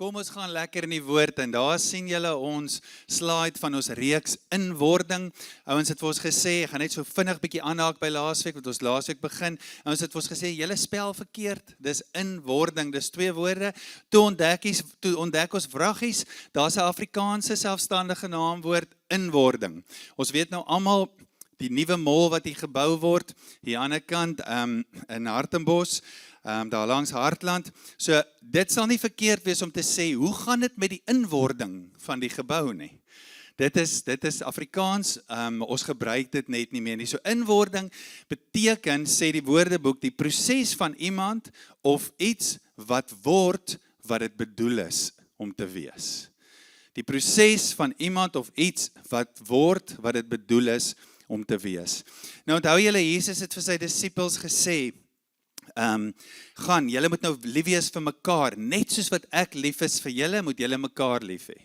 Kom ons gaan lekker in die woord en daar sien julle ons slide van ons reeks inwording. Ouens het vir ons gesê, ek gaan net so vinnig bietjie aanhaak by laasweek, want ons laasweek begin. Ouens het vir ons gesê, julle spel verkeerd, dis inwording, dis 2 woorde. Toe ontdek ons vraggies, daar's 'n Afrikaanse selfstandige naamwoord, inwording. Ons weet nou almal, die nuwe mall wat hier gebou word, hier aan die ander kant in Hartenbos, daar langs Hartland. So dit sal nie verkeerd wees om te sê, hoe gaan dit met die inwording van die gebou nie? Dit is Afrikaans, ons gebruik dit net nie meer nie. So inwording beteken, sê die Woordeboek, die proses van iemand of iets wat word wat dit bedoel is om te wees. Die proses van iemand of iets wat word wat dit bedoel is om te wees. Nou onthou julle, Jesus het vir sy disippels gesê, gaan, julle moet nou lief wees vir mekaar, net soos wat ek lief is vir julle, moet julle mekaar lief hê.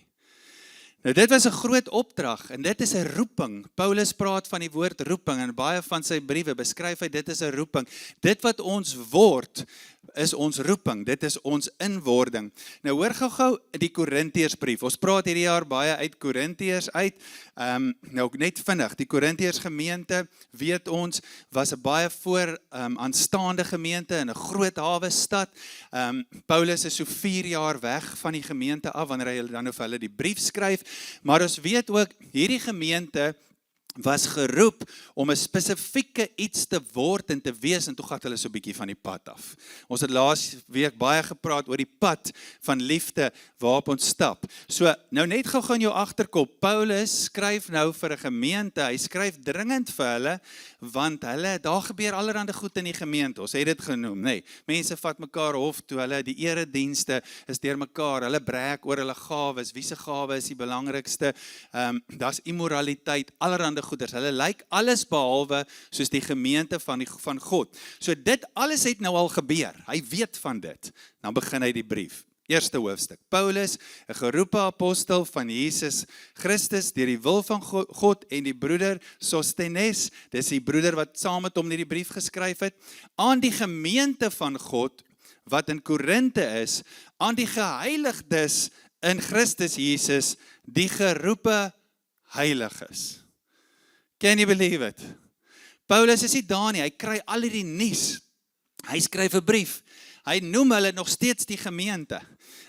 Nou dit was 'n groot opdrag, en dit is 'n roeping. Paulus praat van die woord roeping, en baie van sy briewe beskryf hy, dit is 'n roeping. Dit wat ons word, is ons roeping, dit is ons inwording. Nou hoor gou die Korintiërsbrief, ons praat hierdie jaar baie uit Korintiërs uit, nou net vinnig, die Korintiërs gemeente, weet ons, was 'n baie aanstaande gemeente in 'n groot hawe stad. Paulus is so 4 jaar weg van die gemeente af, wanneer hy dan vir hulle die brief skryf, maar ons weet ook, hierdie gemeente was geroep om 'n spesifieke iets te word en te wees, en toe gaan hulle so 'n bietjie van die pad af. Ons het laas week baie gepraat oor die pad van liefde waarop ons stap. So, nou net gou in jou agterkop, Paulus skryf nou vir 'n gemeente, hy skryf dringend vir hulle, want daar gebeur allerlei goed in die gemeente, ons het dit genoem, nee, mense vat mekaar hof toe, hulle die eredienste is deur mekaar, hulle breek oor hulle gawes, wie se gawe is die belangrikste, daar's immoraliteit, allerlei goeders, hulle lyk alles behalwe soos die gemeente van God. So dit alles het nou al gebeur, hy weet van dit. Dan begin hy die brief. Eerste hoofstuk. Paulus, 'n geroepe apostel van Jesus Christus, deur die wil van God en die broeder Sostenes, dis die broeder wat saam met hom hierdie brief geskryf het, aan die gemeente van God, wat in Korinte is, aan die geheiligdes in Christus Jesus, die geroepe heiliges. Can you believe it? Paulus is nie daar nie, hy kry al hierdie nuus. Hy skryf 'n brief. Hy noem hulle nog steeds die gemeente.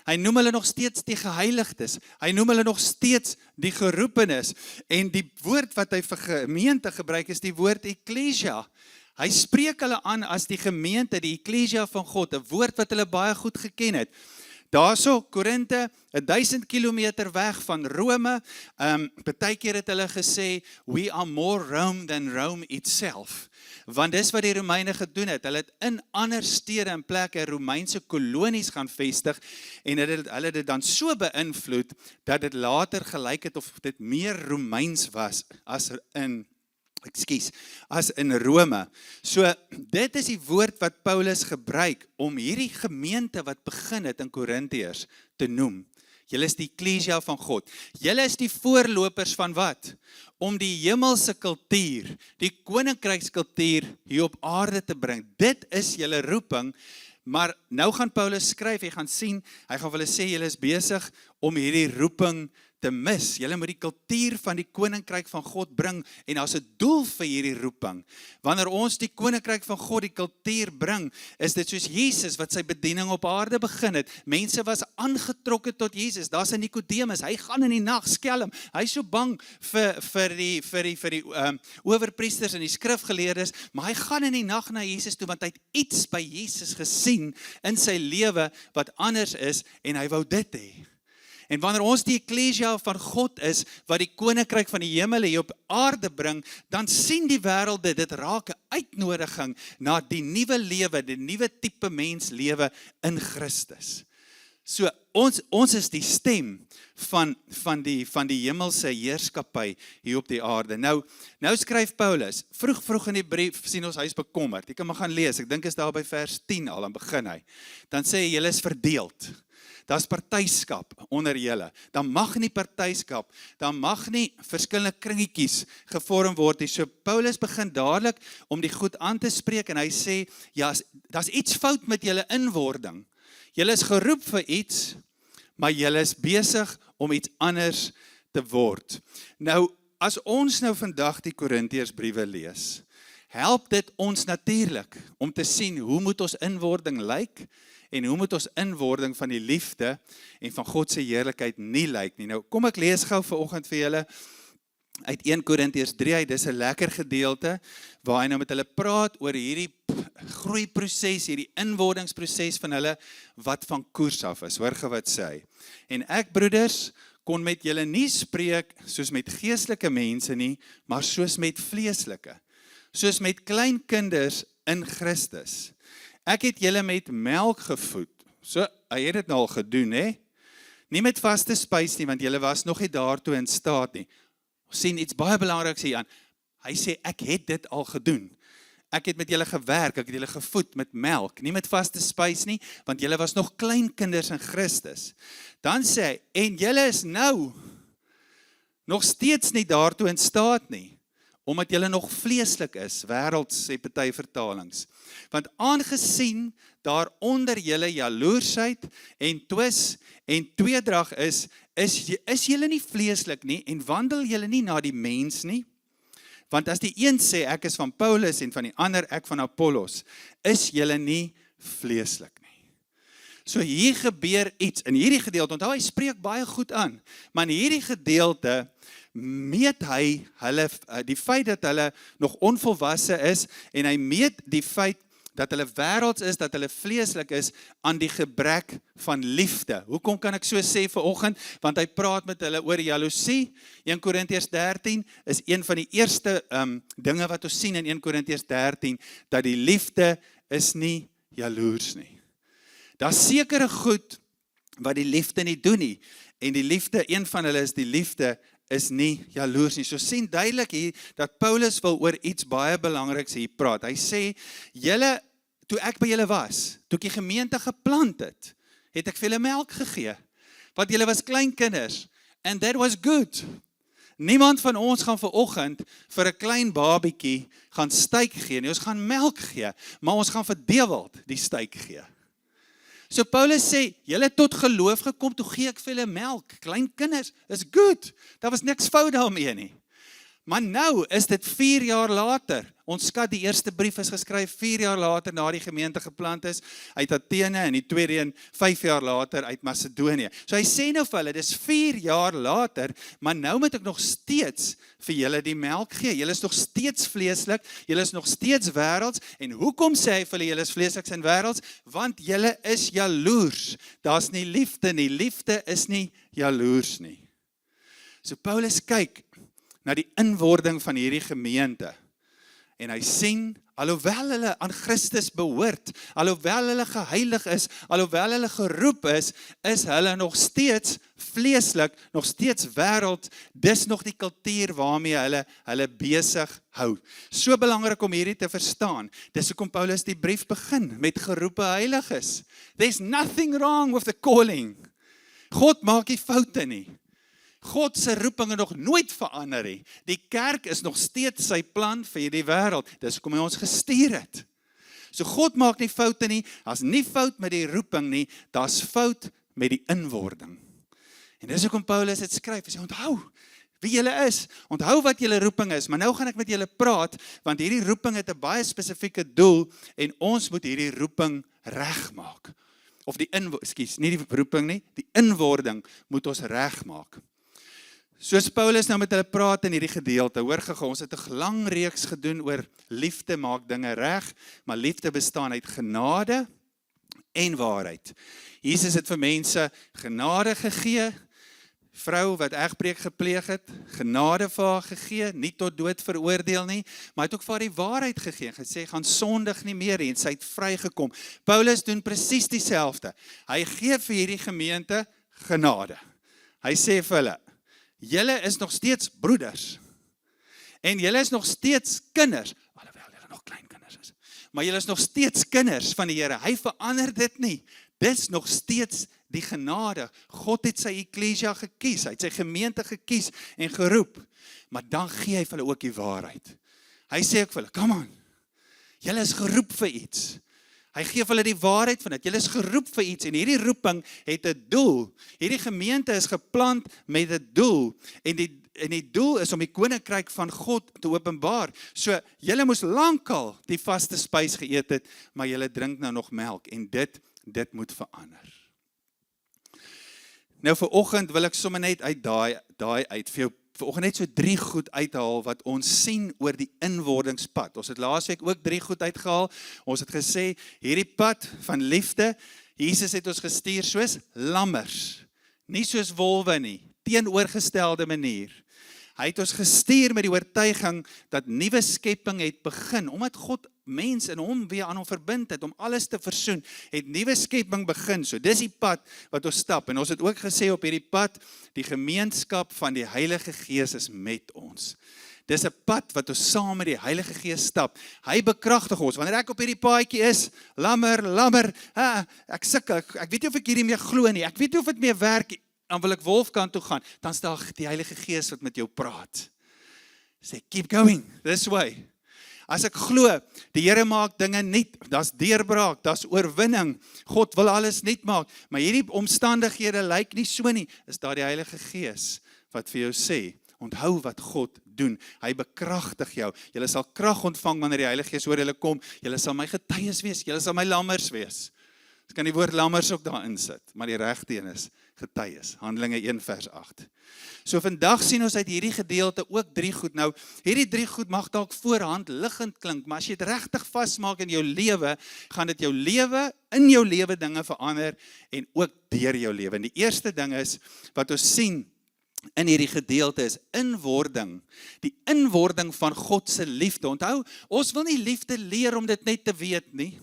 Hy noem hulle nog steeds die geheiligdes. Hy noem hulle nog steeds die geroepenes. En die woord wat hy vir gemeente gebruik is die woord ekklesia. Hy spreek hulle aan as die gemeente, die ekklesia van God, 'n woord wat hulle baie goed geken het. Daarso, Korinte, 1000 kilometer weg van Rome, partykeer het hulle gesê, we are more Rome than Rome itself. Want dis wat die Romeine gedoen het, hulle het in ander stede en plekke Romeinse kolonies gaan vestig, en hulle dit dan so beïnvloed, dat dit later gelyk het of dit meer Romeins was, as in Rome. So, dit is die woord wat Paulus gebruik, om hierdie gemeente wat begin het in Korintiërs te noem. Julle is die ekklesia van God. Julle is die voorlopers van wat? Om die hemelse kultuur, die koninkrykskultuur hier op aarde te bring. Dit is julle roeping, maar nou gaan Paulus skryf, jy gaan sien, hy gaan vir hulle sê, julle is besig om hierdie roeping te mis. Julle moet die kultuur van die koninkryk van God bring, en daar's 'n doel vir hierdie roeping. Wanneer ons die koninkryk van God, die kultuur bring, is dit soos Jesus wat sy bediening op aarde begin het. Mense was aangetrokke tot Jesus. Daar's 'n Nikodemus, hy gaan in die nag skelm. Hy's so bang vir die owerpriesters en die skrifgeleerdes, maar hy gaan in die nag na Jesus toe, want hy het iets by Jesus gesien in sy lewe wat anders is, en hy wou dit hê. En wanneer ons die ekklesia van God is, wat die koninkryk van die hemel hier op aarde bring, dan sien die wêreld dit raak 'n uitnodiging na die nuwe lewe, die nuwe tipe mens lewe in Christus. So, ons is die stem van die hemelse heerskappy hier op die aarde. Nou skryf Paulus, vroeg in die brief, sien ons, hy is bekommerd. Jy kan maar gaan lees, ek dink is daar by vers 10 al, dan begin hy. Dan sê hy, julle is verdeeld. Daar's partyskap onder julle. Dan mag nie partyskap, dan mag nie verskillende kringetjies gevorm word nie. So Paulus begin dadelik om die goed aan te spreek en hy sê, ja, daar's iets fout met julle inwording. Julle is geroep vir iets, maar julle is besig om iets anders te word. Nou, as ons nou vandag die Korintiërsbriewe lees, help dit ons natuurlik om te sien hoe moet ons inwording lyk en hoe moet ons inwording van die liefde en van God se heerlikheid nie lyk nie. Nou, kom ek lees gou vanoggend vir julle uit 1 Korintiërs 3, dis 'n lekker gedeelte waar hy nou met hulle praat oor hierdie groeiproses, hierdie inwordingsproses van hulle wat van koers af is. Hoor gou wat sê hy. En ek, broeders, kon met julle nie spreek soos met geestelike mense nie, maar soos met vleeslike, soos met klein kinders in Christus. Ek het julle met melk gevoed. So, hy het dit nou al gedoen, hè? Nie met vaste spys nie, want julle was nog nie daartoe in staat nie. Ons sien iets baie belangriks hier aan. Hy sê, ek het dit al gedoen. Ek het met julle gewerk, ek het julle gevoed met melk, nie met vaste spys nie, want julle was nog klein kinders in Christus. Dan sê hy, en julle is nou nog steeds nie daartoe in staat nie, omdat julle nog vleeslik is, wêrelds sê party vertalings. Want aangesien daar onder julle jaloersheid en twis en tweedrag is julle nie vleeslik nie en wandel julle nie na die mens nie. Want as die een sê ek is van Paulus en van die ander ek van Apollos, is julle nie vleeslik nie. So hier gebeur iets in hierdie gedeelte. Onthou hy spreek baie goed aan, maar in hierdie gedeelte meet hy hulle die feit dat hulle nog onvolwasse is en hy meet die feit dat hulle wêrelds is, dat hulle vleeslik is aan die gebrek van liefde. Hoekom kan ek so sê vanoggend? Want hy praat met hulle oor jaloesie. 1 Korintiërs 13 is een van die eerste dinge wat ons sien in 1 Korintiërs 13, dat die liefde is nie jaloers nie. Daar's sekere goed wat die liefde nie doen nie. En die liefde, een van hulle is die liefde is nie jaloers nie. So sien duidelik hier dat Paulus wil oor iets baie belangriks hier praat. Hy sê, julle, toe ek by julle was, toe ek die gemeente geplant het ek vir julle melk gegee, want julle was klein kinders, and that was good. Niemand van ons gaan vanoggend vir 'n klein babietjie gaan styk gee nie, ons gaan melk gee, maar ons gaan vir Dewald die styk gee. So Paulus sê, julle het tot geloof gekom, toe gee ek vir julle melk, klein kinders, is good, daar was niks fout daarmee nie. Maar nou is dit 4 jaar later, ons skat die eerste brief is geskryf 4 jaar later na die gemeente geplant is, uit Athene en die tweede een 5 jaar later uit Macedonië. So hy sê nou vir hulle, dis 4 jaar later, maar nou moet ek nog steeds vir julle die melk gee. Julle is nog steeds vleeslik, julle is nog steeds wêrelds, en hoekom sê hy vir hulle, julle is vleeslik en wêrelds? Want julle is jaloers. Daar's nie liefde nie, liefde is nie jaloers nie. So Paulus kyk na die inwording van hierdie gemeente. En hy sien, alhoewel hulle aan Christus behoort, alhoewel hulle geheilig is, alhoewel hulle geroep is hulle nog steeds vleeslik, nog steeds wêreld, dis nog die kultuur waarmee hulle besig hou. So belangrik om hierdie te verstaan. Dis hoekom Paulus die brief begin met geroepe heiliges. There's nothing wrong with the calling. God maak nie foute nie. God se roeping het nog nooit verander nie. Die kerk is nog steeds sy plan vir hierdie wêreld. Dis hoekom hy ons gestuur het. So God maak nie foute nie. Daar's nie fout met die roeping nie, daar's fout met die inwording. En dis hoekom Paulus dit skryf. Hy sê onthou wie julle is, onthou wat julle roeping is, maar nou gaan ek met julle praat, want hierdie roeping het 'n baie spesifieke doel en ons moet hierdie roeping regmaak. Of die nie die roeping nie, die inwording moet ons regmaak. Soos Paulus nou met hulle praat in hierdie gedeelte, hoor gou, ons het 'n lang reeks gedoen oor liefde maak dinge reg, maar liefde bestaan uit genade en waarheid. Jesus het vir mense genade gegee, vrou wat egbreek gepleeg het, genade vir haar gegee, nie tot dood veroordeel nie, maar het ook vir haar die waarheid gegee, gesê, gaan sondig nie meer en sy het vrygekom. Paulus doen presies dieselfde. Hy gee vir hierdie gemeente genade. Hy sê vir hulle, julle is nog steeds broeders, en julle is nog steeds kinders, alhoewel julle nog klein kinders is, maar julle is nog steeds kinders van die Here. Hy verander dit nie, dis nog steeds die genade. God het sy eklesia gekies, hy het sy gemeente gekies en geroep, maar dan gee hy vir hulle ook die waarheid. Hy sê ook vir hulle, come on, julle is geroep vir iets. Hy gee vir hulle die waarheid van dit. Julle is geroep vir iets en hierdie roeping het 'n doel. Hierdie gemeente is geplant met 'n doel en die doel is om die koninkryk van God te openbaar. So julle moes lankal die vaste spys geëet het, maar julle drink nou nog melk en dit moet verander. Nou vir oggend wil ek sommer net uit daai uit vir jou vanoggend net so 3 goed uithaal wat ons sien oor die inwordingspad. Ons het laasweek ook 3 goed uitgehaal. Ons het gesê, hierdie pad van liefde, Jesus het ons gestuur soos lammers, nie soos wolwe nie, teenoorgestelde manier. Hy het ons gestuur met die oortuiging dat nuwe skepping het begin, omdat God mens in hom weer aan hom verbind het, om alles te versoen, het nuwe skepping begin. So dis die pad wat ons stap, en ons het ook gesê op hierdie pad, die gemeenskap van die Heilige Gees is met ons. Dis 'n pad wat ons saam met die Heilige Gees stap. Hy bekragtig ons. Wanneer ek op hierdie paadjie is, lammer, ek sukkel, ek weet nie of ek hierdie mee glo nie, ek weet nie of dit mee werk nie, dan wil ek Wolfkant toe gaan, dan staan die Heilige Gees wat met jou praat. Sê, keep going, this way. As ek glo, die Here maak dinge nuut, daar's deurbraak, daar's oorwinning, God wil alles nuut maak, maar hierdie omstandighede lyk nie so nie, is daar die Heilige Gees wat vir jou sê, onthou wat God doen, hy bekragtig jou, julle sal krag ontvang wanneer die Heilige Gees oor julle kom, julle sal my getuies wees, julle sal my lammers wees. Ek kan die woord lammers ook daarin sit, maar die regte een is getuies, Handelinge 1 vers 8. So vandag sien ons uit hierdie gedeelte ook 3 goed. Nou, hierdie 3 goed mag dalk voorhand liggend klink, maar as jy dit regtig vasmaak in jou lewe, gaan dit jou lewe, in jou lewe dinge verander en ook deur jou lewe. En die eerste ding is, wat ons sien in hierdie gedeelte is inwording, die inwording van God se liefde. Onthou, ons wil nie liefde leer om dit net te weet nie.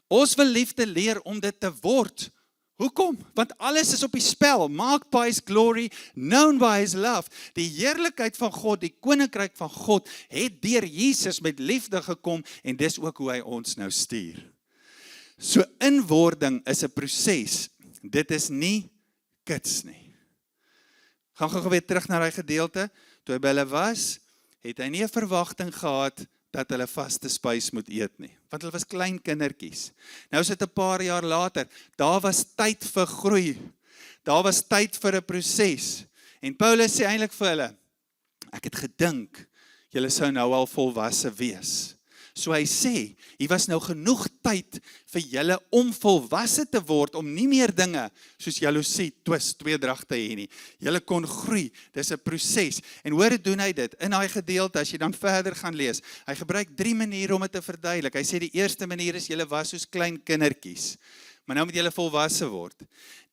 Ons wil liefde leer om dit te word. Hoekom? Want alles is op die spel. Marked by his glory, known by his love. Die heerlikheid van God, die koninkryk van God, het deur Jesus met liefde gekom en dis ook hoe hy ons nou stuur. So inwording is 'n proses. Dit is nie kits nie. Gaan gou weer terug na daai gedeelte. Toe hy by hulle was, het hy nie 'n verwagting gehad dat hulle vaste spys moet eet nie, want hulle was klein kindertjies. Nou is dit 'n paar jaar later, daar was tyd vir groei, daar was tyd vir 'n proses, en Paulus sê eintlik vir hulle, ek het gedink, julle sou nou al volwasse wees. So hy sê, hier was nou genoeg tyd vir julle om volwasse te word, om nie meer dinge soos jaloesie, twis, tweedragte hê nie. Julle kon groei, dis 'n proses. En hoe doen hy dit? In daai gedeelte, as jy dan verder gaan lees, hy gebruik 3 maniere om dit te verduidelik. Hy sê die eerste manier is, julle was soos klein kindertjies, maar nou moet julle volwasse word.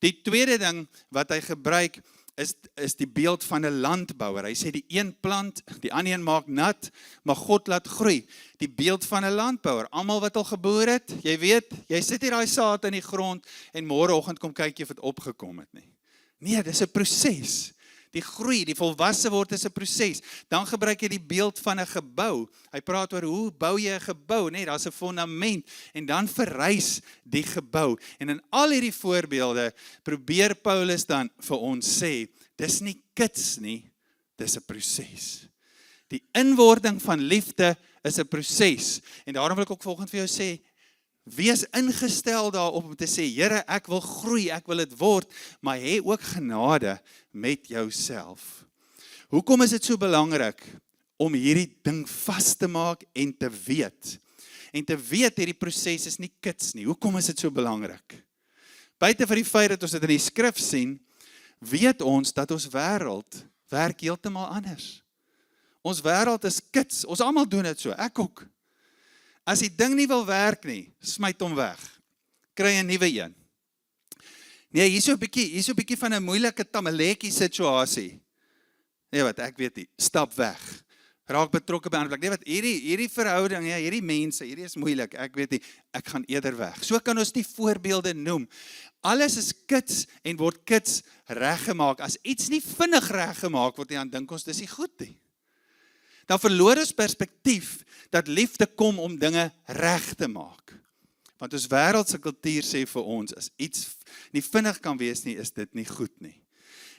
Die tweede ding wat hy gebruik, is die beeld van 'n landbouer. Hy sê die een plant, die ander een maak nat, maar God laat groei. Die beeld van 'n landbouer. Almal wat al geboor het, jy weet, jy sit hier daai saad in die grond en môreoggend kom kyk jy of dit opgekom het nie. Nee, dis 'n proses. Die groei, die volwasse word is 'n proses. Dan gebruik hy die beeld van 'n gebou. Hy praat oor hoe bou jy 'n gebou, nee, daar's 'n fondament en dan verrys die gebou. En in al hierdie voorbeelde probeer Paulus dan vir ons sê, dis nie kits nie, dis 'n proses. Die inwording van liefde is 'n proses. En daarom wil ek ook volgende vir jou sê, wees ingestel daarop om te sê, Here, ek wil groei, ek wil dit word, maar hê ook genade met jouself. Hoekom is dit so belangrik om hierdie ding vas te maak en te weet? En te weet hierdie proses is nie kits nie. Hoekom is dit so belangrik? Buite van die feit dat ons dit in die skrif sien, weet ons dat ons wêreld werk heeltemal anders. Ons wêreld is kits. Ons almal doen dit so, ek ook. As die ding nie wil werk nie, smyt hom weg. Kry 'n nuwe een. Nee, hier is so 'n bietjie van 'n moeilike tamaletjie situasie. Nee wat, ek weet nie, stap weg. Raak betrokke by 'n ander plek. Nee wat, hierdie verhouding, ja, hierdie mense, hierdie is moeilik. Ek weet nie, ek gaan eerder weg. So kan ons die voorbeelde noem. Alles is kits en word kits reggemaak. As iets nie vinnig reggemaak word, dan dink ons dis nie goed nie. Dan verloor ons perspektief dat liefde kom om dinge reg te maak. Want ons wêreldse kultuur sê vir ons, as iets nie vinnig kan wees nie, is dit nie goed nie.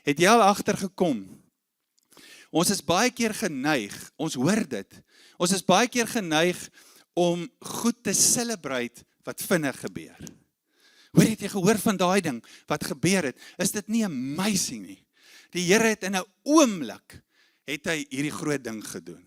Het jy al agtergekom? Ons is baie keer geneig, ons hoor dit, ons is baie keer geneig om goed te celebrate wat vinnig gebeur. Hoor het jy gehoor van daai ding wat gebeur het? Is dit nie amazing nie? Die Here het in 'n oomblik het hy hierdie groot ding gedoen.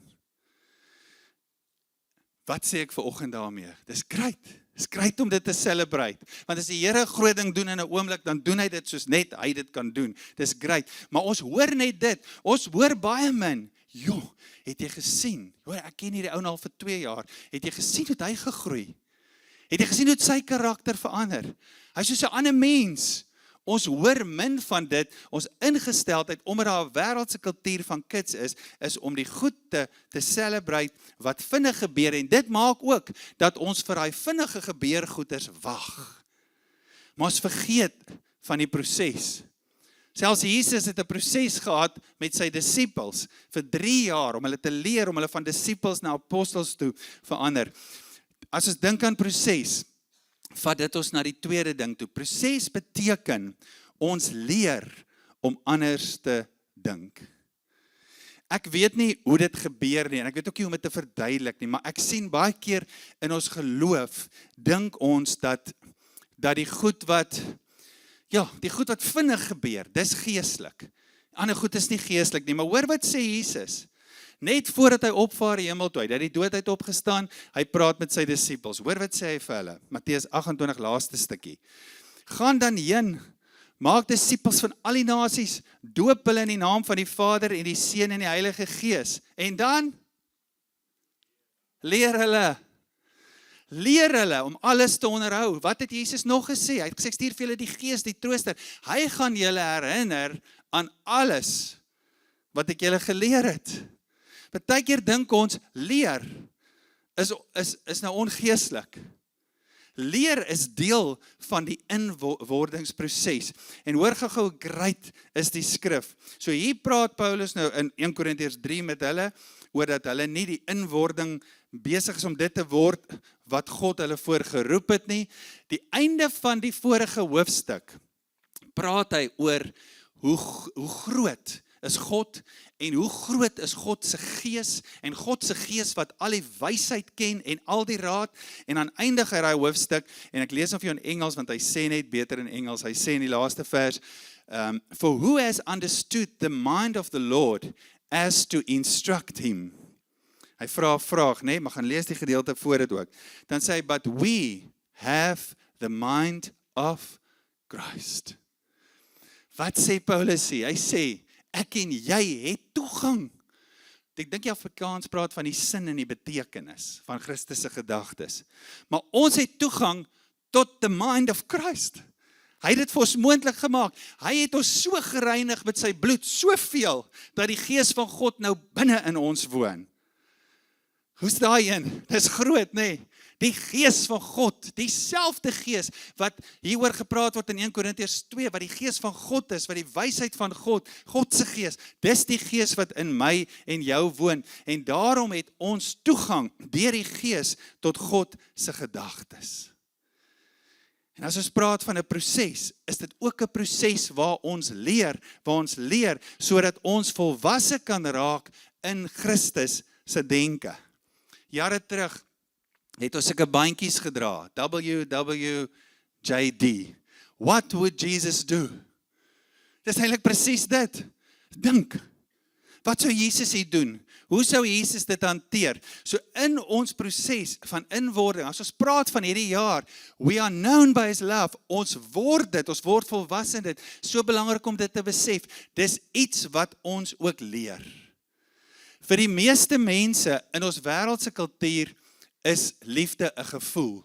Wat sê ek vanoggend daarmee? Dis great om dit te celebrate. Want as die Here 'n groot ding doen in 'n oomblik, dan doen hy dit soos net hy dit kan doen. Dis great. Maar ons hoor net dit. Ons hoor baie min. Jo, het jy gesien? Hoor, ek ken hierdie ou nou al vir 2 jaar. Het jy gesien hoe hy gegroei? Het jy gesien hoe sy karakter verander? Hy's soos 'n ander mens. Ons hoor min van dit, ons ingesteldheid, omdat daar 'n wêreldse kultuur van kids is om die goed te celebrate wat vinnig gebeur, en dit maak ook dat ons vir daai vinnige gebeurgoeders wag. Maar ons vergeet van die proses. Selfs Jesus het 'n proses gehad met sy disippels vir 3 jaar, om hulle te leer, om hulle van disippels na apostels toe verander. As ons dink aan proses, vat dit ons na die tweede ding toe. Proses beteken, ons leer om anders te dink. Ek weet nie hoe dit gebeur nie, en ek weet ook nie hoe om dit te verduidelik nie, maar ek sien baie keer in ons geloof, dink ons dat die goed wat vinnig gebeur, dis geestelik. Ander goed is nie geestelik nie, maar hoor wat sê Jesus? Net voordat hy opvaar die hemel toe, hy het die dood uit opgestaan, hy praat met sy disippels. Hoor wat sê hy vir hulle? Matteus 28, laaste stukkie. Gaan dan heen, maak disippels van al die nasies, doop hulle in die naam van die Vader en die Seun en die Heilige Gees. En dan leer hulle om alles te onderhou. Wat het Jesus nog gesê? Hy het gesê, ek stuur vir julle die Gees, die Trooster. Hy gaan julle herinner aan alles wat ek julle geleer het. Partykeer dink ons, leer is nou ongeestelik. Leer is deel van die inwordingsproses. En hoor gou great is die skrif. So hier praat Paulus nou in 1 Korintiërs 3 met hulle, oor dat hulle nie die inwording besig is om dit te word, wat God hulle voorgeroep het nie. Die einde van die vorige hoofstuk, praat hy oor hoe groot is God, en hoe groot is God se gees, en God se gees wat al die wysheid ken, en al die raad, en dan eindig hy daai hoofstuk, en ek lees hom vir jou in Engels, want hy sê net beter in Engels, hy sê in die laaste vers, for who has understood the mind of the Lord, as to instruct him? Hy vra 'n vraag, nee, maar gaan lees die gedeelte voor dit ook, dan sê hy, but we have the mind of Christ. Wat sê Paulus hier? Hy sê, ek en jy het toegang. Ek dink die Afrikaans praat van die sin en die betekenis van Christus se gedagtes. Maar ons het toegang tot the mind of Christ. Hy het dit vir ons moontlik gemaak. Hy het ons so gereinig met sy bloed, soveel, dat die Gees van God nou binne in ons woon. Hoe's daai een? Dis groot, nee. Die Gees van God, dieselfde Gees, wat hieroor gepraat word in 1 Korintiërs 2, wat die Gees van God is, wat die wysheid van God, God se Gees, dis die Gees wat in my en jou woon, en daarom het ons toegang deur die Gees tot God se gedagtes. En as ons praat van 'n proses, is dit ook 'n proses waar ons leer, sodat ons volwasse kan raak in Christus se denke. Jare terug het ons sulke bandjies gedra, WWJD. What would Jesus do? Dis eintlik presies dit. Dink, wat sou Jesus hier doen? Hoe sou Jesus dit hanteer? So in ons proses van inwording, as ons praat van hierdie jaar, we are known by his love, ons word volwasse in dit, so belangrik om dit te besef, dis iets wat ons ook leer. Vir die meeste mense in ons wêreldse kultuur, is liefde 'n gevoel.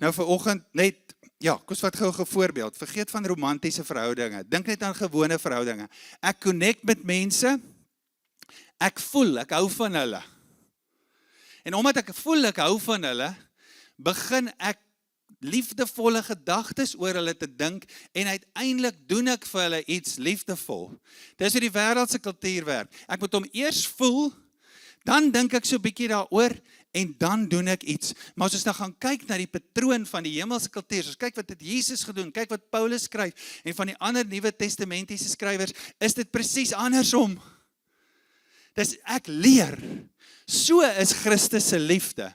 Nou vanoggend net, kom ons vat gou 'n voorbeeld. Vergeet van romantiese verhoudinge. Dink net aan gewone verhoudinge. Ek connect met mense. Ek voel, ek hou van hulle. En omdat ek voel, ek hou van hulle, begin ek liefdevolle gedagtes oor hulle te dink, en uiteindelik doen ek vir hulle iets liefdevol. Dis hoe die wêreldse kultuur werk. Ek moet hom eers voel, dan dink ek so 'n bietjie daaroor, en dan doen ek iets. Maar as ons nou gaan kyk na die patroon van die hemelse kultuur, as ons kyk wat het Jesus gedoen, kyk wat Paulus skryf, en van die ander Nuwe Testamentiese skrywers, is dit presies andersom. Dis ek leer. So is Christus se liefde.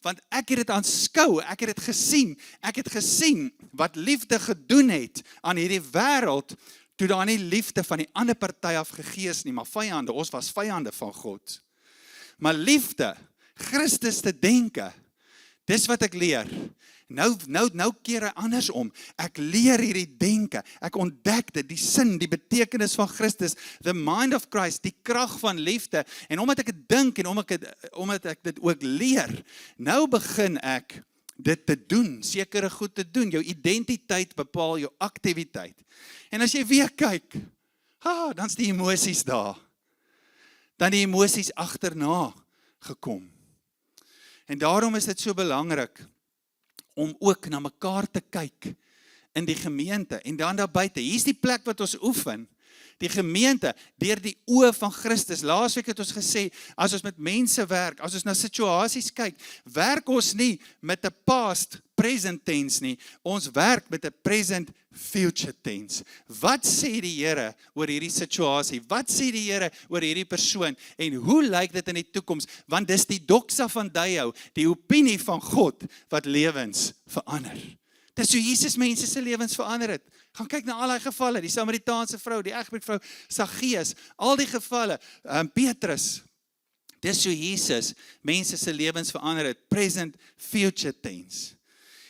want ek het dit aanskou, ek het dit gesien, ek het gesien wat liefde gedoen het aan hierdie wêreld, toe daar nie liefde van die ander party af gegee is nie, maar vyande, ons was vyande van God. Maar liefde, Christus te denke, dis wat ek leer. Nou keer hy andersom. Ek leer hierdie denke, ek ontdek dit, die sin, die betekenis van Christus, the mind of Christ, die krag van liefde, en omdat ek dit dink, en omdat ek dit ook leer, nou begin ek dit te doen, sekere goed te doen, jou identiteit bepaal jou aktiwiteit. En as jy weer kyk, dan is die emosies daar, dan die emosies agterna gekom. En daarom is dit so belangrik, om ook na mekaar te kyk in die gemeente en dan daar buite. Hier is die plek wat ons oefen, die gemeente, deur die oë van Christus. Laasweek het ons gesê, as ons met mense werk, as ons na situasies kyk, werk ons nie met 'n past present tense nie, ons werk met 'n present future tense. Wat sê die Here oor hierdie situasie? Wat sê die Here oor hierdie persoon? En hoe lyk dit in die toekoms? Want dis die doxa van Deo, die opinie van God, wat lewens verander. Dis hoe Jesus mense se lewens verander het. Gaan kyk na al die gevalle, die Samaritaanse vrou, die egbreekvrou, Saggeus, al die gevalle, Petrus. Dis hoe Jesus mense se lewens verander het, present future tense.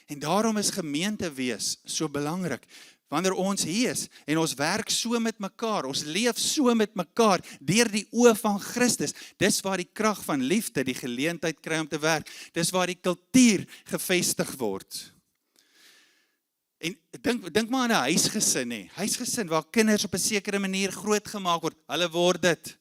En daarom is gemeente wees so belangrik. Wanneer ons hier is en ons werk so met mekaar, ons leef so met mekaar deur die oë van Christus. Dis waar die krag van liefde die geleentheid kry om te werk. Dis waar die kultuur gevestig word. En dink maar aan 'n huisgesin, hè. Huisgesin waar kinders op 'n sekere manier grootgemaak word. Hulle word dit.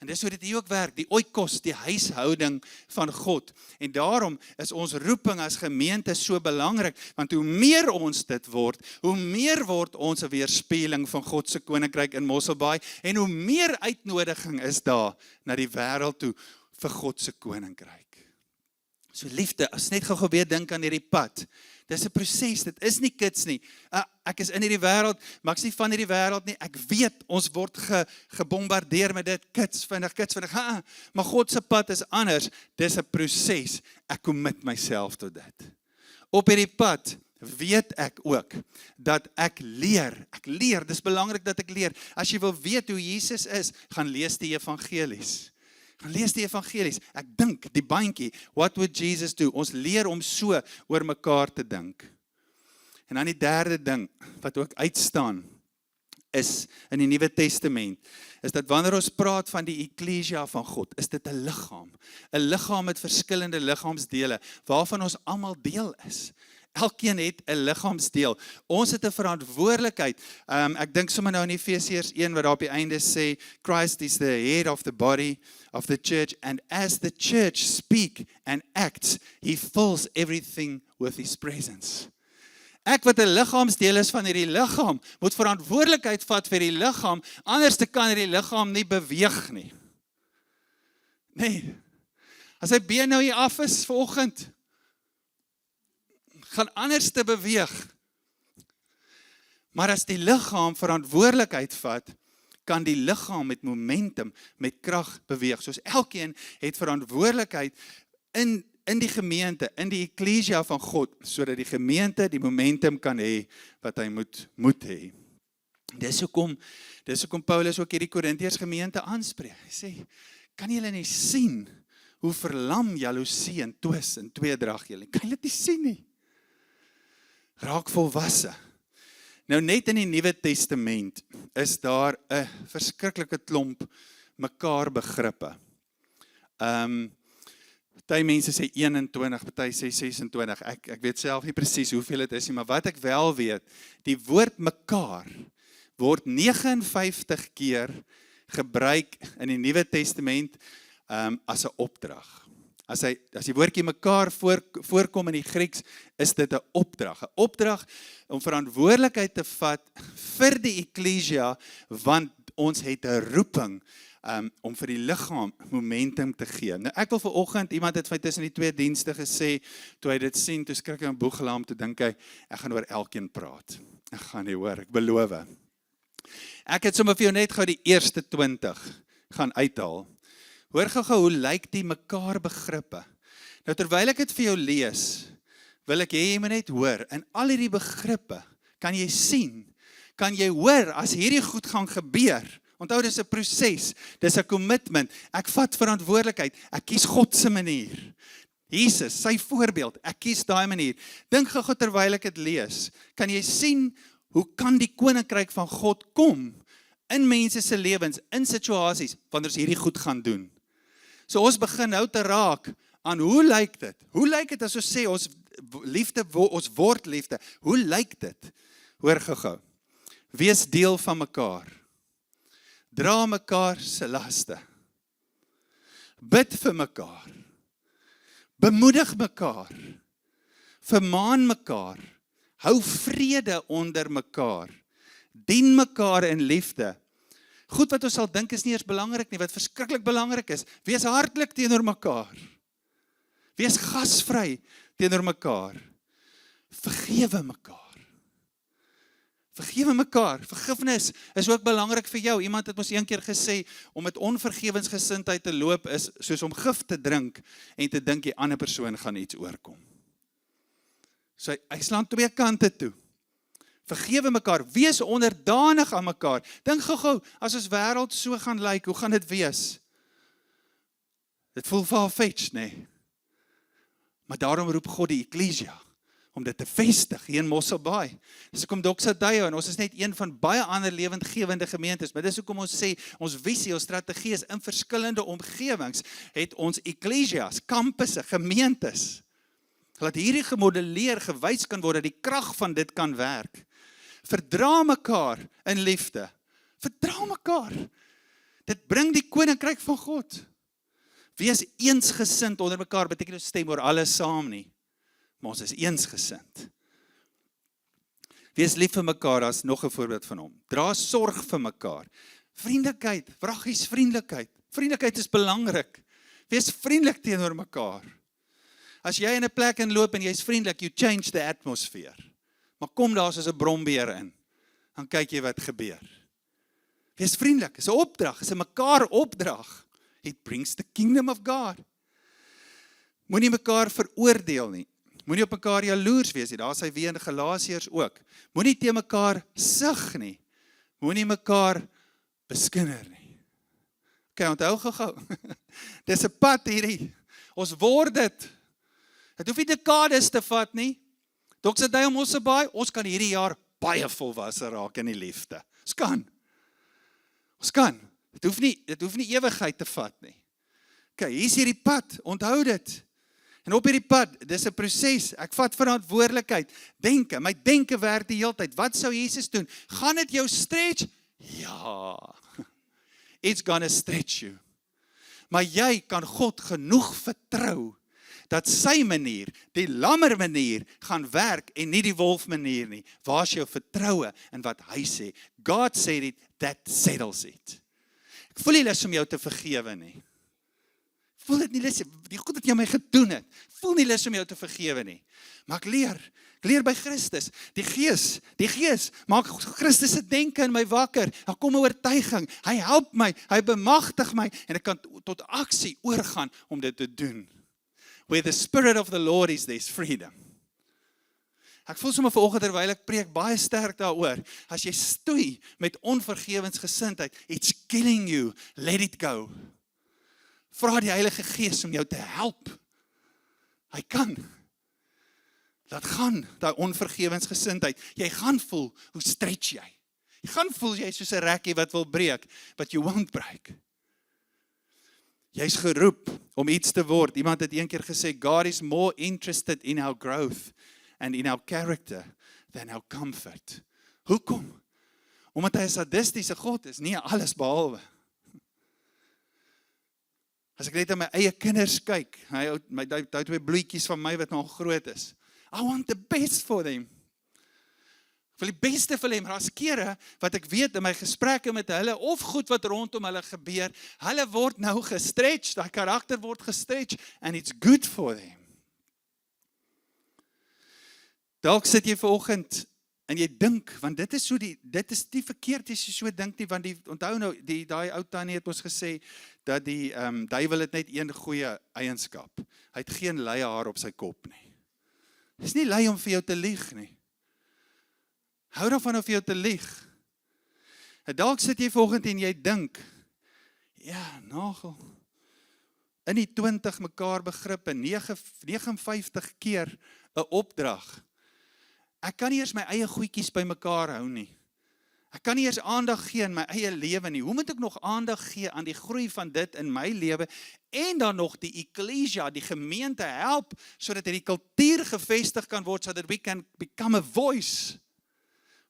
En dis hoe dit hier ook werk, die oikos, die huishouding van God. En daarom is ons roeping as gemeente so belangrik, want hoe meer ons dit word, hoe meer word ons 'n weerspieëling van God se koninkryk in Mosselbaai, en hoe meer uitnodiging is daar na die wêreld toe vir God se koninkryk. So liefde, as net gou weer dink aan hierdie pad. Dis 'n proses, dit is nie kits nie. Ek is in hierdie wêreld, maar ek is nie van hierdie wêreld nie. Ek weet, ons word gebombardeer met dit, kits vinnig. Maar God se pad is anders. Dis 'n proses. Ek commit myself tot dit. Op hierdie pad weet ek ook dat ek leer. Ek leer, dis belangrik dat ek leer. As jy wil weet hoe Jesus is, gaan lees die evangelies. Gaan lees die evangelies. Ek dink, die bandjie, what would Jesus do? Ons leer om so oor mekaar te dink. En dan die derde ding, wat ook uitstaan, is in die Nuwe Testament, is dat wanneer ons praat van die eklesia van God, is dit 'n liggaam. 'n Liggaam met verskillende liggaamsdele, waarvan ons almal deel is. Elkeen het 'n liggaamsdeel. Ons het 'n verantwoordelikheid. Ek dink sommer nou in Efesiërs 1 wat daar op die einde sê, Christ is the head of the body of the church, and as the church speaks and acts, he fills everything with his presence. Ek wat 'n liggaamsdeel is van hierdie liggaam, moet verantwoordelikheid vat vir die liggaam, anders kan hierdie liggaam nie beweeg nie. Nee. As hy been nou hier af is vanoggend, gaan anders te beweeg. Maar as die liggaam verantwoordelikheid vat, kan die liggaam met momentum, met krag beweeg. Soos elkeen het verantwoordelikheid in die gemeente, in die eklesia van God, sodat die gemeente die momentum kan hê wat hy moet hê. Dis hoekom Paulus ook hierdie Korintiërs gemeente aanspreek. Hy sê, kan julle nie sien hoe verlam jaloesie en twis en tweedrag julle? Kan julle dit nie sien nie? Raak volwasse. Nou net in die Nuwe Testament is daar 'n verskriklike klomp mekaar begrippe. Party mense sê 21, party sê 26. Ek weet self nie presies hoeveel dit is nie, maar wat ek wel weet, die woord mekaar word 59 keer gebruik in die Nuwe Testament as 'n opdrag. As die woordjie mekaar voorkom in die Grieks, is dit 'n opdrag. 'n Opdrag om verantwoordelikheid te vat vir die eklesia, want ons het 'n roeping om vir die liggaam momentum te gee. Nou ek wil vanoggend, iemand het vir tussen die twee dienste gesê, toe hy dit sien, toe skrik hy in boegelaam, toe dink hy, ek gaan oor elkeen praat. Ek gaan nie hoor, ek beloof. Ek het sommer vir jou net gou die eerste 20 gaan uithaal. Hoor gou hoe lyk die mekaar begrippe. Nou terwyl ek dit vir jou lees, wil ek hê jy moet net hoor, in al hierdie begrippe, kan jy sien, kan jy hoor, as hierdie goed gaan gebeur, onthou dis 'n proses, dis 'n commitment, ek vat verantwoordelikheid, ek kies God se manier. Jesus, sy voorbeeld, ek kies daai manier. Dink gou terwyl ek dit lees, kan jy sien, hoe kan die koninkryk van God kom, in mense se lewens, in situasies, wanneer ons hierdie goed gaan doen. So ons begin nou te raak, aan hoe lyk dit? Hoe lyk dit as ons sê, ons liefde, ons word liefde, hoe lyk dit? Hoor gou. Wees deel van mekaar. Dra mekaar se laste. Bid vir mekaar. Bemoedig mekaar. Vermaan mekaar. Hou vrede onder mekaar. Dien mekaar in liefde. Goed wat ons sal dink is nie eers belangrik nie, wat verskriklik belangrik is. Wees hartlik teenoor mekaar. Wees gasvry teenoor mekaar. Vergewe mekaar. Vergewe mekaar. Vergifnis is ook belangrik vir jou. Iemand het ons een keer gesê, om met onvergewensgesindheid te loop is soos om gif te drink en te dink die ander persoon gaan iets oorkom. So hy slaan twee kante toe. Vergewe mekaar, wees onderdanig aan mekaar. Dink gou, as ons wêreld so gaan lyk, hoe gaan dit wees? Dit voel far-fetched, nee. Maar daarom roep God die Ecclesia, om dit te vestig, hier in Mosselbaai. Dis hoekom Doxa Deo, en ons is net een van baie ander lewendgewende gemeentes, maar dis hoekom ons sê, ons visie, ons strategie is in verskillende omgewings, het ons Ecclesias, kampusse, gemeentes, laat hierdie gemodelleer, gewys kan word, dat die krag van dit kan werk. Verdra mekaar in liefde. Verdra mekaar. Dit bring die koninkryk van God. Wees eensgesind onder mekaar, beteken ons stem oor alles saam nie. Maar ons is eensgesind. Wees lief vir mekaar, as nog 'n voorbeeld van hom. Dra sorg vir mekaar. Vriendelikheid, wraggies vriendelikheid. Vriendelikheid is belangrik. Wees vriendelik teenoor mekaar. As jy in 'n plek inloop en jy's vriendelik, you change the atmosphere. Maar kom daar soos 'n brombeer in, dan kyk jy wat gebeur. Wees vriendelik, is 'n opdrag, is 'n mekaar opdrag. It brings the kingdom of God. Moenie mekaar veroordeel nie. Moenie op mekaar jaloers wees nie. Daar is hy weer in Galasiërs ook. Moenie teen mekaar sug nie. Moenie mekaar beskinder nie. Okay, onthou gou. Dis 'n pad hierdie. Ons word dit. Dit hoef nie dekades te vat nie. Doxa Deo Mosselbaai, ons kan hierdie jaar baie volwasse raak in die liefde. Ons kan. Dit hoef nie ewigheid te vat nie. Okay, hier is hierdie pad, onthou dit. En op hierdie pad, dis 'n proses, ek vat verantwoordelikheid, denke, my denke werk die hele tyd. Wat sou Jesus doen? Gaan dit jou stretch? Ja, it's gonna stretch you. Maar jy kan God genoeg vertrou, dat sy manier, die lammer manier, gaan werk en nie die wolf manier nie. Waar is jou vertroue in wat hy sê? God said it, that settles it. Ek voel nie lus om jou te vergewe nie. Voel dit nie lus, die goed wat jy my gedoen het, voel nie lus om jou te vergewe nie. Maar ek leer by Christus. Die Gees, maak Christus se denke in my wakker. Daar kom 'n oortuiging, hy help my, hy bemagtig my, en ek kan tot aksie oorgaan om dit te doen. Where the Spirit of the Lord is, there's freedom. Ek voel sommer vanoggend terwyl ek preek baie sterk daaroor. As jy stoei met onvergewensgesindheid, it's killing you, let it go. Vra die Heilige Gees om jou te help. Hy kan. Laat gaan, daai onvergewensgesindheid. Jy gaan voel, hoe stretch jy? Jy gaan voel jy soos 'n rekkie wat wil breek, but you won't break. Jy's geroep om iets te word. Iemand het een keer gesê, God is more interested in our growth and in our character than our comfort. Hoekom? Omdat hy 'n sadistiese God is, nie alles behalwe. As ek net aan my eie kinders kyk, hy hou twee bloetjies van my wat nog groot is. I want the best for them. Ek wil die beste vir hulle, maar as kere wat ek weet in my gesprekke met hulle, of goed wat rondom hulle gebeur, hulle word nou gestretch, daai karakter word gestretch, and it's good for them. Dalk sit jy vanoggend En jy dink, want dit is die verkeerd as jy so dink nie, want onthou nou, daai ou tannie het ons gesê, dat die duiwel het net een goeie eienskap. Hy het geen leie haar op sy kop nie. Dit is nie lui om vir jou te lieg nie. Hou daarvan om vir jou te lieg. En dalk sit jy vanoggend en jy dink, ja, Nagel, in die 20 mekaar begrippe, 59 keer 'n opdrag. Ek kan nie eers my eie goedjies by mekaar hou nie. Ek kan nie eers aandag gee in my eie lewe nie. Hoe moet ek nog aandag gee aan die groei van dit in my lewe en dan nog die ekklesia, die gemeente help sodat hierdie kultuur gevestig kan word so that we can become a voice.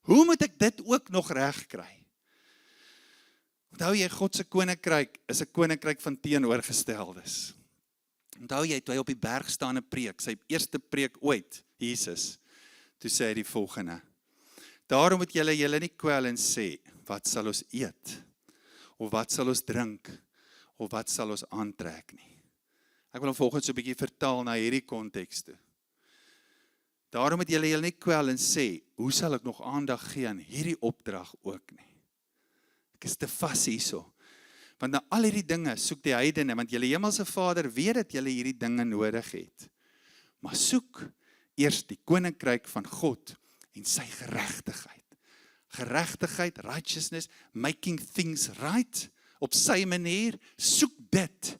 Hoe moet ek dit ook nog reg kry? Onthou jy, God se koninkryk is 'n koninkryk van teenoorgesteldes. Onthou jy, toe hy op die berg staan en preek, sy eerste preek ooit, Jesus, toe sê hy die volgende: Daarom moet julle nie kwel en sê, wat sal ons eet? Of wat sal ons drink? Of wat sal ons aantrek nie? Ek wil hom volgens so 'n bietjie vertaal na hierdie konteks toe. Daarom moet julle nie kwel en sê, hoe sal ek nog aandag gee aan hierdie opdrag ook nie? Ek is te vas hierso. Want na al hierdie dinge soek die heidene, want julle hemelse Vader weet dat julle hierdie dinge nodig het. Maar soek eers die koninkryk van God en sy geregtigheid. Geregtigheid, righteousness, making things right, op sy manier, soek dit,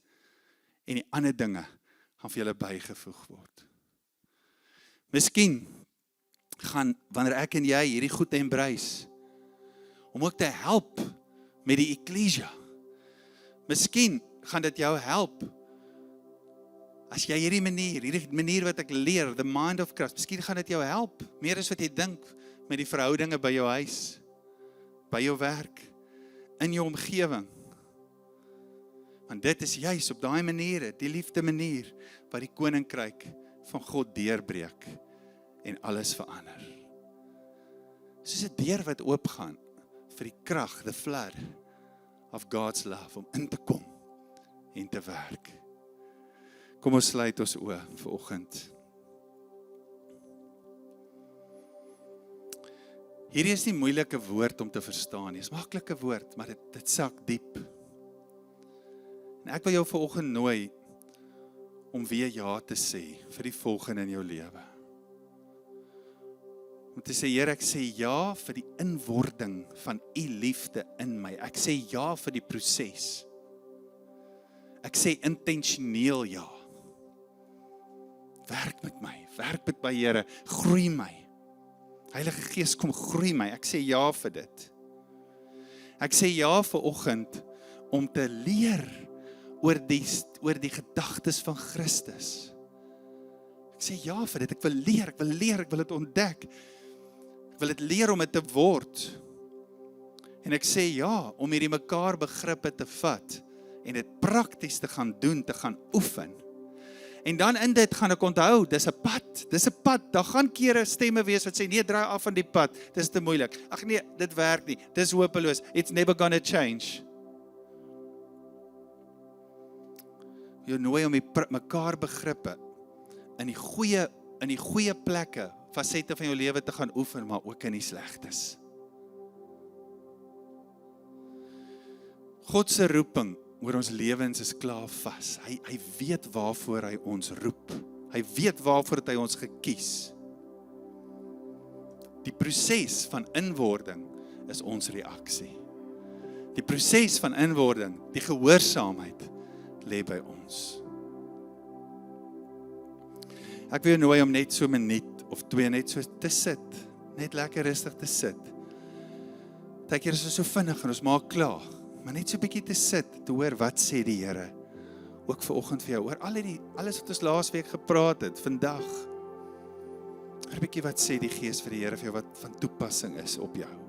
en die ander dinge gaan vir julle bygevoeg word. Miskien gaan, wanneer ek en jy hierdie goed embrace, om ook te help met die ekklesia. Miskien gaan dit jou help, as jy hierdie manier wat ek leer, the mind of Christ, miskien gaan dit jou help, meer as wat jy dink, met die verhoudinge by jou huis, by jou werk, in jou omgewing. Want dit is juis op daai maniere, die liefde manier, wat die koninkryk van God deurbreek, en alles verander. Soos 'n deur wat oopgaan, vir die krag, the flood, of God's love, om in te kom, en te werk. Kom ons sluit ons oë vanoggend. Hierdie is nie moeilike woord om te verstaan nie. Dit is 'n maklike woord, maar dit sak diep. En ek wil jou vanoggend nooi om weer ja te sê vir die volgende in jou lewe. Om te sê, Here, ek sê ja vir die inwording van u liefde in my. Ek sê ja vir die proses. Ek sê intentioneel ja. Werk met my, Here, groei my. Heilige Gees, kom groei my, ek sê ja vir dit. Ek sê ja vir oggend, om te leer oor die gedagtes van Christus. Ek sê ja vir dit, ek wil leer, ek wil dit ontdek. Ek wil dit leer om dit te word. En ek sê ja, om hierdie mekaar begrippe te vat, en dit prakties te gaan doen, te gaan oefen. En dan in dit gaan ek onthou, dis 'n pad, daar gaan kere stemme wees wat sê, nee, draai af van die pad, dis te moeilik. Ag nee, dit werk nie, dis hopeloos, it's never gonna change. Jy nooi om die mekaar begrippe, in die goeie plekke, fasette van jou lewe te gaan oefen, maar ook in die slegtes. God se roeping oor ons lewens is klaar vas. Hy weet waarvoor hy ons roep. Hy weet waarvoor hy ons gekies. Die proses van inwording is ons reaksie. Die proses van inwording, die gehoorsaamheid, lê by ons. Ek wil jou nooi om net so 'n minuut of 2 net so te sit. Net lekker rustig te sit. Partykeer is ons so vinnig en ons maak klaar. Maar net so 'n bietjie te sit, te hoor wat sê die Here. Ook vanoggend vir jou, oor alles wat ons laasweek gepraat het, vandag. Hoor 'n bietjie wat sê die Gees vir die Here vir jou, wat van toepassing is op jou.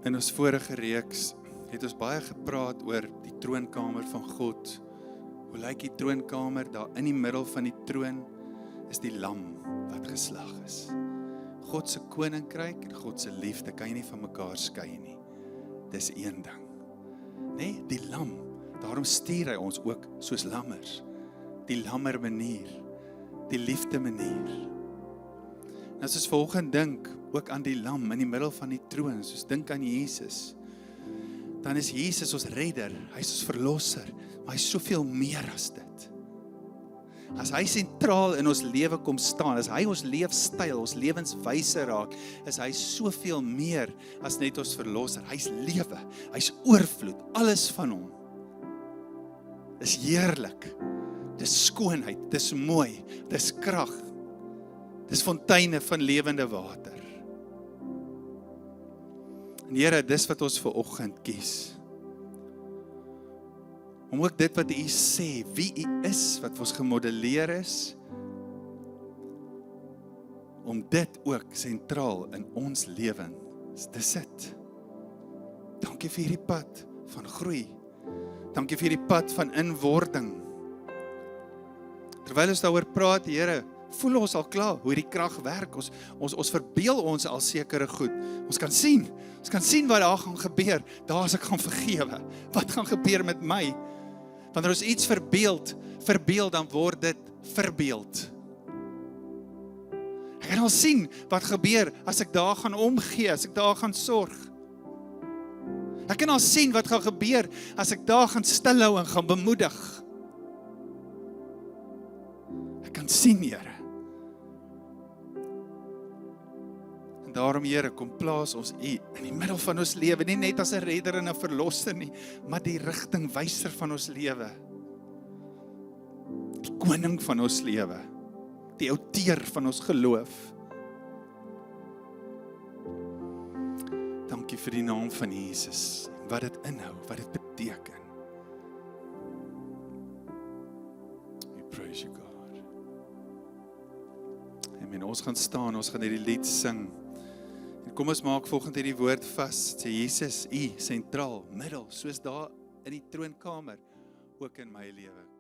In ons vorige reeks het ons baie gepraat oor die troonkamer van God. Hoe lyk die troonkamer? Daar in die middel van die troon is die lam wat geslag is. God se koninkryk en God se liefde kan jy nie van mekaar skei nie. Dis een ding. Nee, die lam. Daarom stuur hy ons ook soos lammers. Die lammer manier, die liefde manier. En as ons volgende dink ook aan die lam in die middel van die troon, soos dink aan Jesus, dan is Jesus ons redder, hy is ons verlosser, maar hy is soveel meer as dit. As hy sentraal in ons lewe kom staan, as hy ons leefstyl, ons lewenswyse raak, is hy soveel meer as net ons verlosser. Hy is lewe, hy is oorvloed, alles van hom. Dis heerlik, dis skoonheid, dis mooi, dis krag, dis fonteine van lewende water. En Here, dis wat ons vir oggend kies. Om ook dit wat U sê, wie U is, wat ons gemodelleer is, om dit ook sentraal in ons lewens te sit. Dankie vir hierdie pad van groei. Dankie vir hierdie pad van inwording. Terwyl ons daaroor praat, Here, voel ons al klaar hoe die krag werk. Ons verbeel ons al sekere goed. Ons kan sien wat daar gaan gebeur. Daar as ek gaan vergewe. Wat gaan gebeur met my? Wanneer ons iets verbeel, dan word dit verbeeld. Ek kan al sien wat gebeur as ek daar gaan omgee, as ek daar gaan sorg. Ek kan al sien wat gaan gebeur as ek daar gaan stilhou en gaan bemoedig. Ek kan sien, Here. En daarom, Here, kom plaas ons U in die middel van ons lewe, nie net as 'n redder en 'n verlosser nie, maar die rigtingwyser van ons lewe. Die koning van ons lewe. Die outeur van ons geloof. Dankie vir die naam van Jesus, wat dit inhou, wat dit beteken. We praise you, God. Amen, ons gaan staan, ons gaan hierdie lied sing. En kom ons maak volgende hierdie woord vas, sê Jesus, U sentraal, middel, soos daar in die troonkamer, ook in my lewe.